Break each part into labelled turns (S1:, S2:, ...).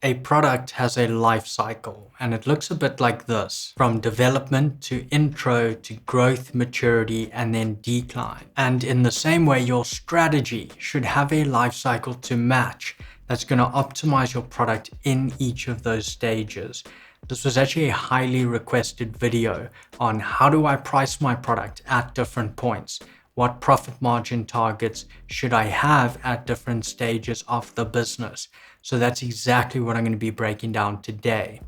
S1: A product has a life cycle, and it looks a bit like this: from development to intro to growth, maturity, and then decline. And in the same way, your strategy should have a life cycle to match that's going to optimize your product in each of those stages. This was actually a highly requested video on how do I price my product at different points. What profit margin targets should I have at different stages of the business? So that's exactly what I'm going to be breaking down today.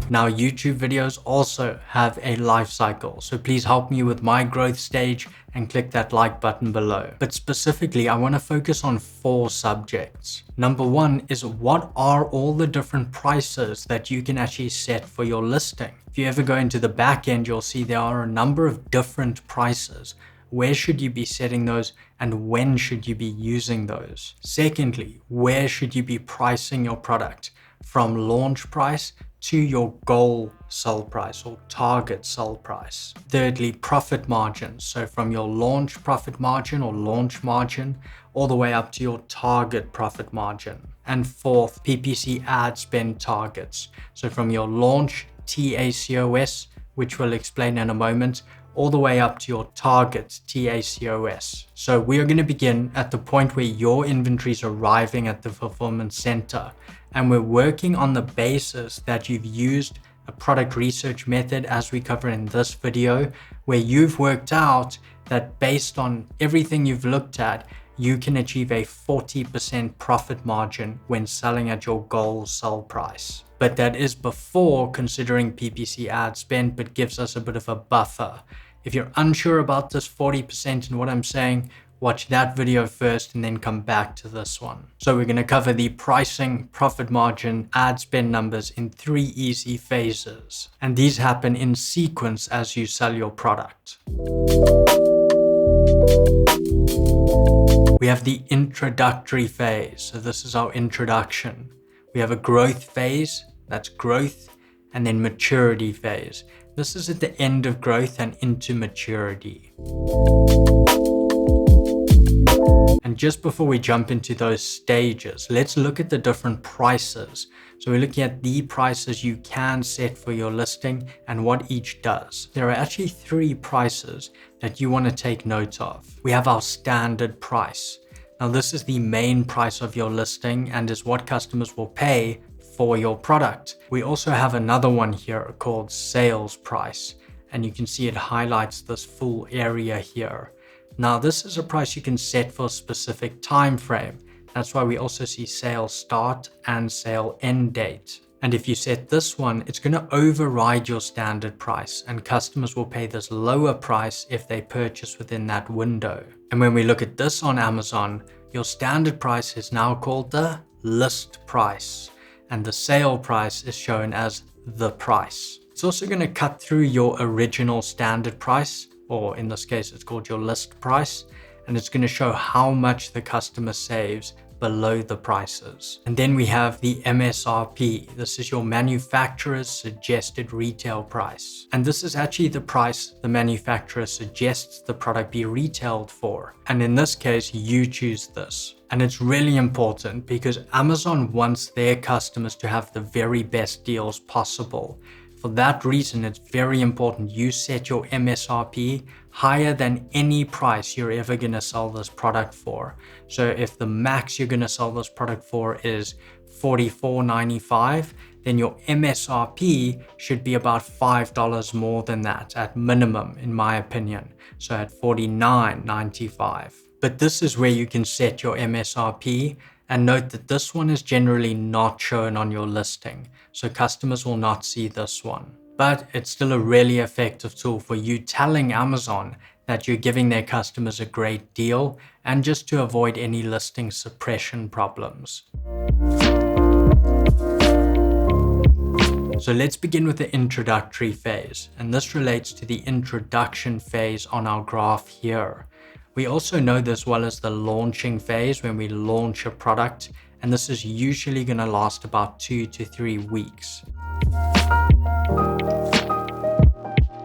S1: Now, YouTube videos also have a life cycle, so please help me with my growth stage and click that like button below. But specifically, I want to focus on 4 subjects. Number 1 is, what are all the different prices that you can actually set for your listing? If you ever go into the back end, you'll see there are a number of different prices. Where should you be setting those, and when should you be using those? Secondly, where should you be pricing your product? From launch price to your goal sell price or target sell price. Thirdly, profit margins. So from your launch profit margin or launch margin all the way up to your target profit margin. And fourth, PPC ad spend targets. So from your launch TACOS, which we'll explain in a moment, all the way up to your target TACOS. So we are going to begin at the point where your inventory is arriving at the fulfillment center. And we're working on the basis that you've used a product research method, as we cover in this video, where you've worked out that based on everything you've looked at, you can achieve a 40% profit margin when selling at your goal sell price. But that is before considering PPC ad spend, but gives us a bit of a buffer. If you're unsure about this 40% and what I'm saying, watch that video first and then come back to this one. So we're going to cover the pricing, profit margin, ad spend numbers in 3 easy phases. And these happen in sequence as you sell your product. We have the introductory phase. So this is our introduction. We have a growth phase, that's growth, and then maturity phase. This is at the end of growth and into maturity. And just before we jump into those stages, let's look at the different prices. So we're looking at the prices you can set for your listing and what each does. There are actually 3 prices that you want to take note of. We have our standard price. Now this is the main price of your listing and is what customers will pay for your product. We also have another one here called sales price, and you can see it highlights this full area here. Now this is a price you can set for a specific time frame. That's why we also see sale start and sale end date. And if you set this one, it's going to override your standard price, and customers will pay this lower price if they purchase within that window. And when we look at this on Amazon, your standard price is now called the list price, and the sale price is shown as the price. It's also going to cut through your original standard price, or in this case, it's called your list price, and it's going to show how much the customer saves below the prices. And then we have the MSRP. This is your manufacturer's suggested retail price. And this is actually the price the manufacturer suggests the product be retailed for. And in this case, you choose this. And it's really important because Amazon wants their customers to have the very best deals possible. For that reason, it's very important you set your MSRP higher than any price you're ever going to sell this product for. So if the max you're going to sell this product for is $44.95, then your MSRP should be about $5 more than that at minimum, in my opinion. So at $49.95. But this is where you can set your MSRP. And note that this one is generally not shown on your listing, so customers will not see this one. But it's still a really effective tool for you telling Amazon that you're giving their customers a great deal, and just to avoid any listing suppression problems. So let's begin with the introductory phase, and this relates to the introduction phase on our graph here. We also know this well as the launching phase, when we launch a product, and this is usually going to last about 2 to 3 weeks.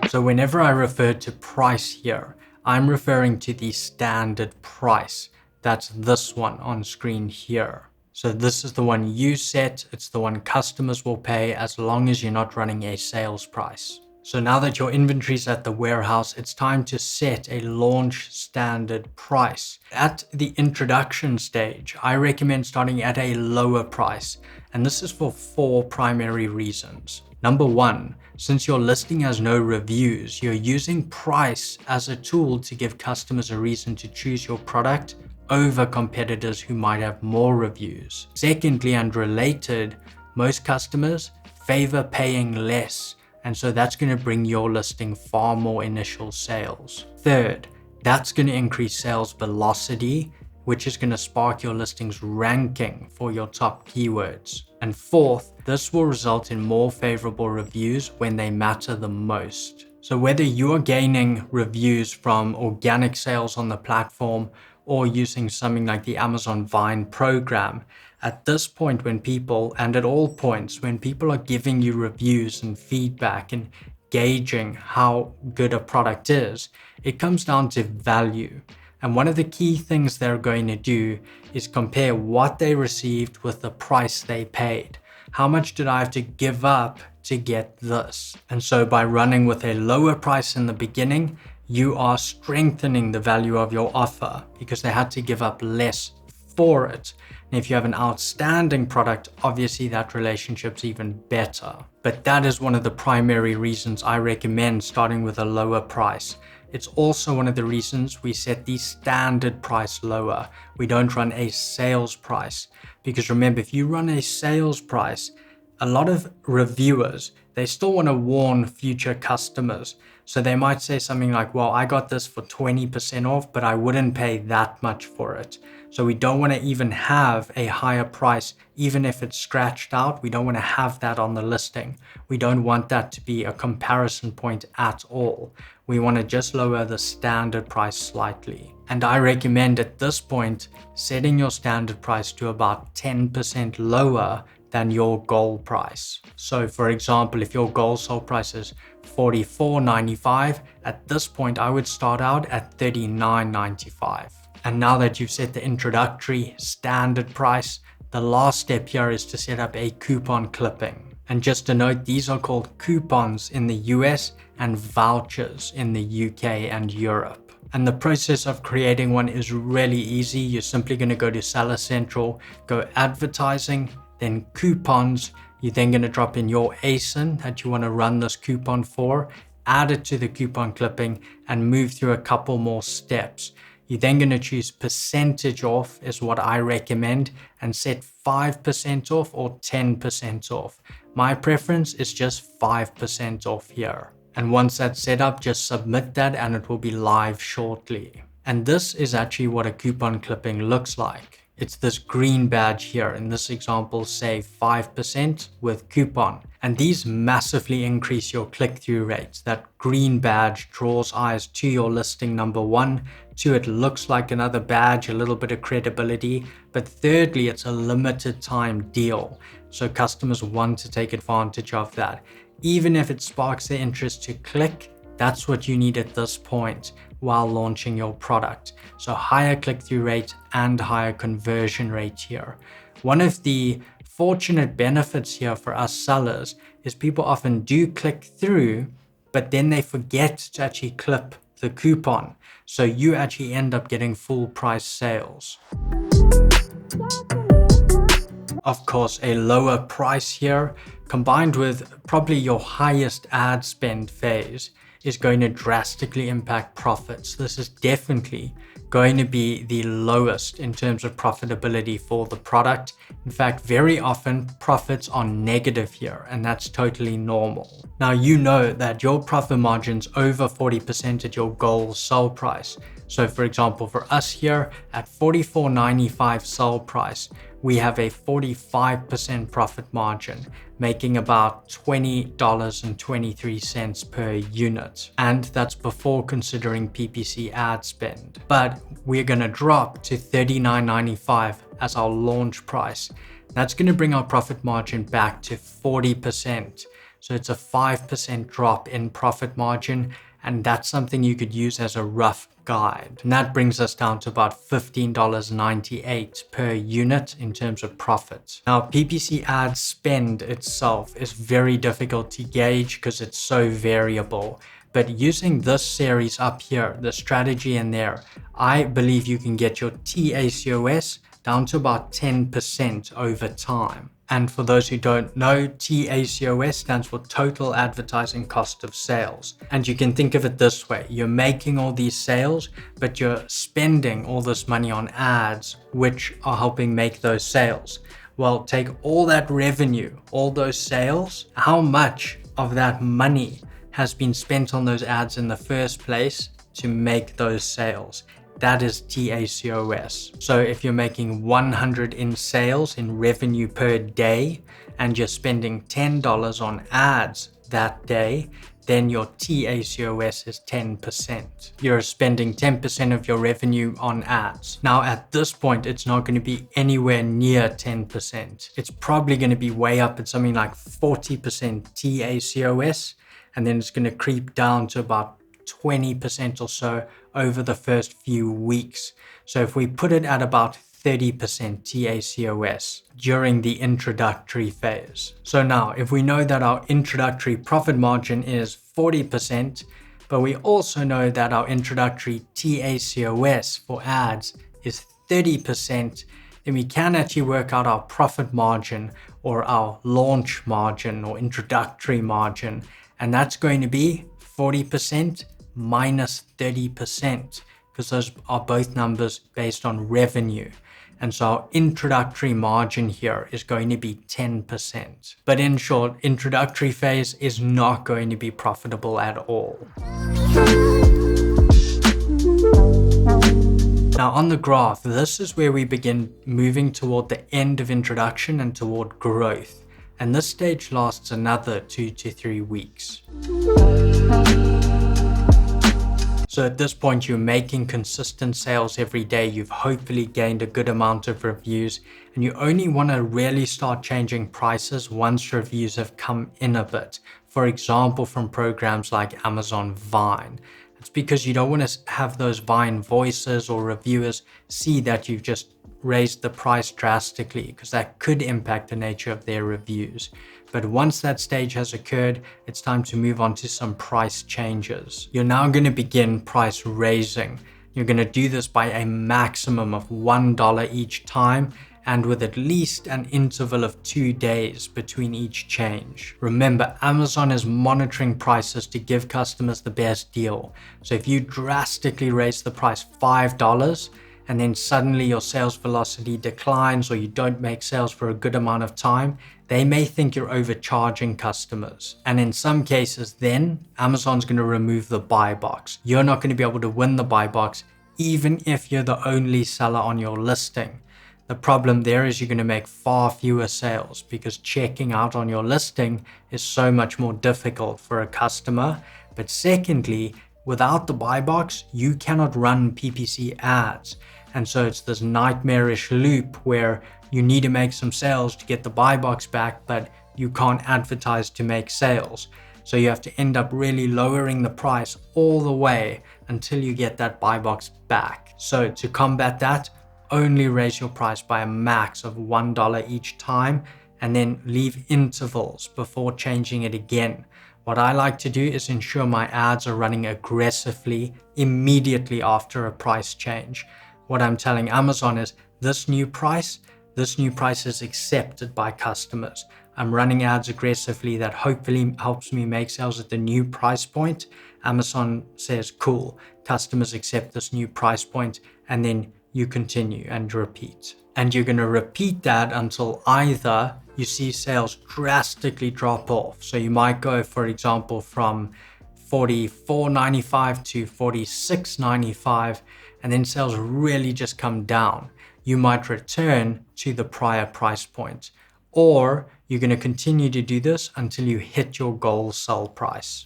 S1: So whenever I refer to price here, I'm referring to the standard price. That's this one on screen here. So this is the one you set. It's the one customers will pay as long as you're not running a sales price. So now that your inventory is at the warehouse, it's time to set a launch standard price. At the introduction stage, I recommend starting at a lower price, and this is for 4 primary reasons. Number 1, since your listing has no reviews, you're using price as a tool to give customers a reason to choose your product over competitors who might have more reviews. Secondly, and related, most customers favor paying less, and so that's going to bring your listing far more initial sales. Third, that's going to increase sales velocity, which is going to spark your listing's ranking for your top keywords. And fourth, this will result in more favorable reviews when they matter the most. So whether you're gaining reviews from organic sales on the platform or using something like the Amazon Vine program, at this point when people, and at all points, when people are giving you reviews and feedback and gauging how good a product is, it comes down to value. And one of the key things they're going to do is compare what they received with the price they paid. How much did I have to give up to get this? And so by running with a lower price in the beginning, you are strengthening the value of your offer because they had to give up less for it. And if you have an outstanding product, obviously that relationship's even better. But that is one of the primary reasons I recommend starting with a lower price. It's also one of the reasons we set the standard price lower. We don't run a sales price, because remember, if you run a sales price, a lot of reviewers, they still want to warn future customers. So they might say something like, well, I got this for 20% off, but I wouldn't pay that much for it. So we don't want to even have a higher price, even if it's scratched out. We don't want to have that on the listing. We don't want that to be a comparison point at all. We want to just lower the standard price slightly. And I recommend at this point, setting your standard price to about 10% lower than your goal price. So for example, if your goal sold price is $44.95, at this point I would start out at $39.95. And now that you've set the introductory standard price, the last step here is to set up a coupon clipping. And just to note, these are called coupons in the US and vouchers in the UK and Europe. And the process of creating one is really easy. You're simply going to go to Seller Central, go advertising, then coupons. You're then going to drop in your ASIN that you want to run this coupon for, add it to the coupon clipping, and move through a couple more steps. You're then going to choose percentage off is what I recommend, and set 5% off or 10% off. My preference is just 5% off here. And once that's set up, just submit that and it will be live shortly. And this is actually what a coupon clipping looks like. It's this green badge here. In this example, say 5% with coupon. And these massively increase your click-through rates. That green badge draws eyes to your listing, number 1. 2, it looks like another badge, a little bit of credibility. But thirdly, it's a limited time deal. So customers want to take advantage of that. Even if it sparks their interest to click, that's what you need at this point while launching your product. So higher click-through rate and higher conversion rate here. One of the fortunate benefits here for us sellers is people often do click through, but then they forget to actually clip the coupon. So you actually end up getting full price sales. Of course, a lower price here combined with probably your highest ad spend phase is going to drastically impact profits. This is definitely going to be the lowest in terms of profitability for the product. In fact, very often profits are negative here, and that's totally normal. Now, you know that your profit margin's over 40% at your goal sell price. So for example, for us here at $44.95 sell price, we have a 45% profit margin, making about $20.23 per unit. And that's before considering PPC ad spend. But we're gonna drop to $39.95 as our launch price. That's gonna bring our profit margin back to 40%. So it's a 5% drop in profit margin. And that's something you could use as a rough guide. And that brings us down to about $15.98 per unit in terms of profit. Now, PPC ad spend itself is very difficult to gauge because it's so variable. But using this series up here, the strategy in there, I believe you can get your TACOS down to about 10% over time. And for those who don't know, TACOS stands for Total Advertising Cost of Sales. And you can think of it this way. You're making all these sales, but you're spending all this money on ads, which are helping make those sales. Well, take all that revenue, all those sales, how much of that money has been spent on those ads in the first place to make those sales? That is TACOS. So if you're making 100 in sales in revenue per day and you're spending $10 on ads that day, then your TACOS is 10%. You're spending 10% of your revenue on ads. Now at this point, it's not going to be anywhere near 10%. It's probably going to be way up at something like 40% TACOS, and then it's going to creep down to about 20% or so over the first few weeks. So if we put it at about 30% TACOS during the introductory phase. So now, if we know that our introductory profit margin is 40%, but we also know that our introductory TACOS for ads is 30%, then we can actually work out our profit margin or our launch margin or introductory margin. And that's going to be 40% minus 30%, because those are both numbers based on revenue. And so our introductory margin here is going to be 10%. But in short, introductory phase is not going to be profitable at all. Now on the graph, this is where we begin moving toward the end of introduction and toward growth. And this stage lasts another 2 to 3 weeks. So at this point, you're making consistent sales every day. You've hopefully gained a good amount of reviews, and you only want to really start changing prices once reviews have come in a bit. For example, from programs like Amazon Vine. It's because you don't want to have those Vine voices or reviewers see that you've just raised the price drastically, because that could impact the nature of their reviews. But once that stage has occurred, it's time to move on to some price changes. You're now going to begin price raising. You're going to do this by a maximum of $1 each time, and with at least an interval of 2 days between each change. Remember, Amazon is monitoring prices to give customers the best deal. So if you drastically raise the price $5, and then suddenly your sales velocity declines, or you don't make sales for a good amount of time, they may think you're overcharging customers. And in some cases, then Amazon's going to remove the buy box. You're not going to be able to win the buy box, even if you're the only seller on your listing. The problem there is you're going to make far fewer sales, because checking out on your listing is so much more difficult for a customer. But secondly, without the buy box, you cannot run PPC ads. And so it's this nightmarish loop where you need to make some sales to get the buy box back, but you can't advertise to make sales. So you have to end up really lowering the price all the way until you get that buy box back. So to combat that, only raise your price by a max of $1 each time, and then leave intervals before changing it again. What I like to do is ensure my ads are running aggressively immediately after a price change. What I'm telling Amazon is this new price is accepted by customers. I'm running ads aggressively that hopefully helps me make sales at the new price point. Amazon says, cool, customers accept this new price point, and then you continue and repeat. And you're going to repeat that until either you see sales drastically drop off. So you might go, for example, from $44.95 to $46.95, and then sales really just come down. You might return to the prior price point, or you're going to continue to do this until you hit your goal sell price.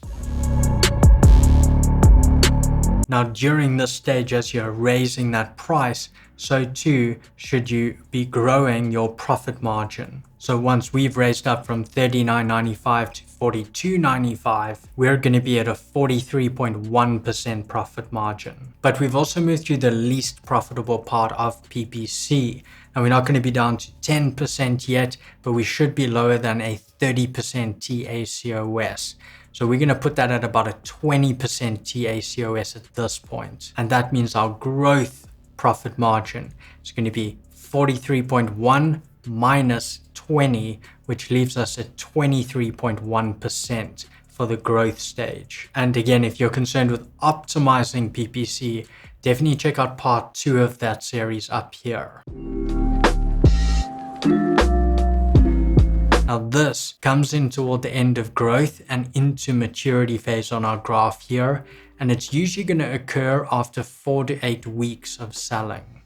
S1: Now, during this stage, as you're raising that price, so too should you be growing your profit margin. So once we've raised up from $39.95 to $42.95, we're going to be at a 43.1% profit margin. But we've also moved through the least profitable part of PPC. And we're not going to be down to 10% yet, but we should be lower than a 30% TACOS. So we're going to put that at about a 20% TACOS at this point. And that means our growth profit margin is going to be 43.1 minus 20, which leaves us at 23.1% for the growth stage. And again, if you're concerned with optimizing PPC, definitely check out part 2 of that series up here. Now this comes in toward the end of growth and into maturity phase on our graph here, and it's usually going to occur after 4 to 8 weeks of selling.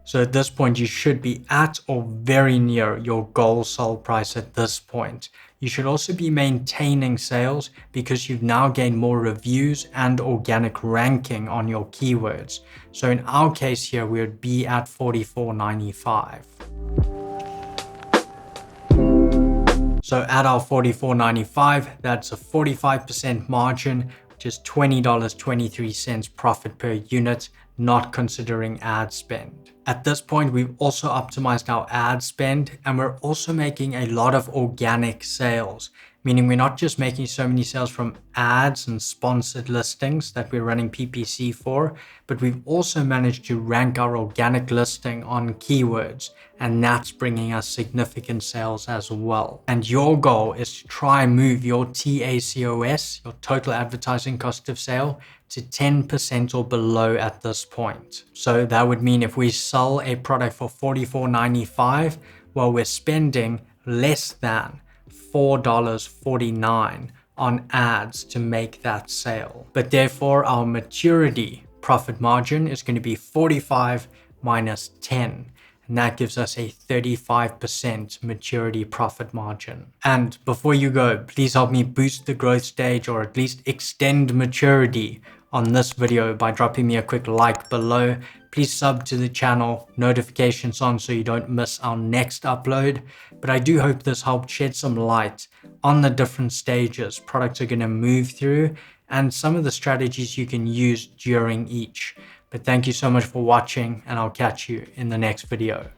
S1: So at this point, you should be at or very near your goal sold price at this point. You should also be maintaining sales because you've now gained more reviews and organic ranking on your keywords. So in our case here, we would be at $44.95. So at our $44.95, that's a 45% margin, which is $20.23 profit per unit, not considering ad spend. At this point, we've also optimized our ad spend, and we're also making a lot of organic sales, meaning we're not just making so many sales from ads and sponsored listings that we're running PPC for, but we've also managed to rank our organic listing on keywords, and that's bringing us significant sales as well. And your goal is to try and move your TACOS, your total advertising cost of sale, to 10% or below at this point. So that would mean if we sell a product for $44.95, well, we're spending less than $4.49 on ads to make that sale. But therefore, our maturity profit margin is going to be 45 minus 10. And that gives us a 35% maturity profit margin. And before you go, please help me boost the growth stage, or at least extend maturity on this video by dropping me a quick like below. Please sub to the channel, notifications on so you don't miss our next upload. But I do hope this helped shed some light on the different stages products are going to move through and some of the strategies you can use during each. But thank you so much for watching, and I'll catch you in the next video.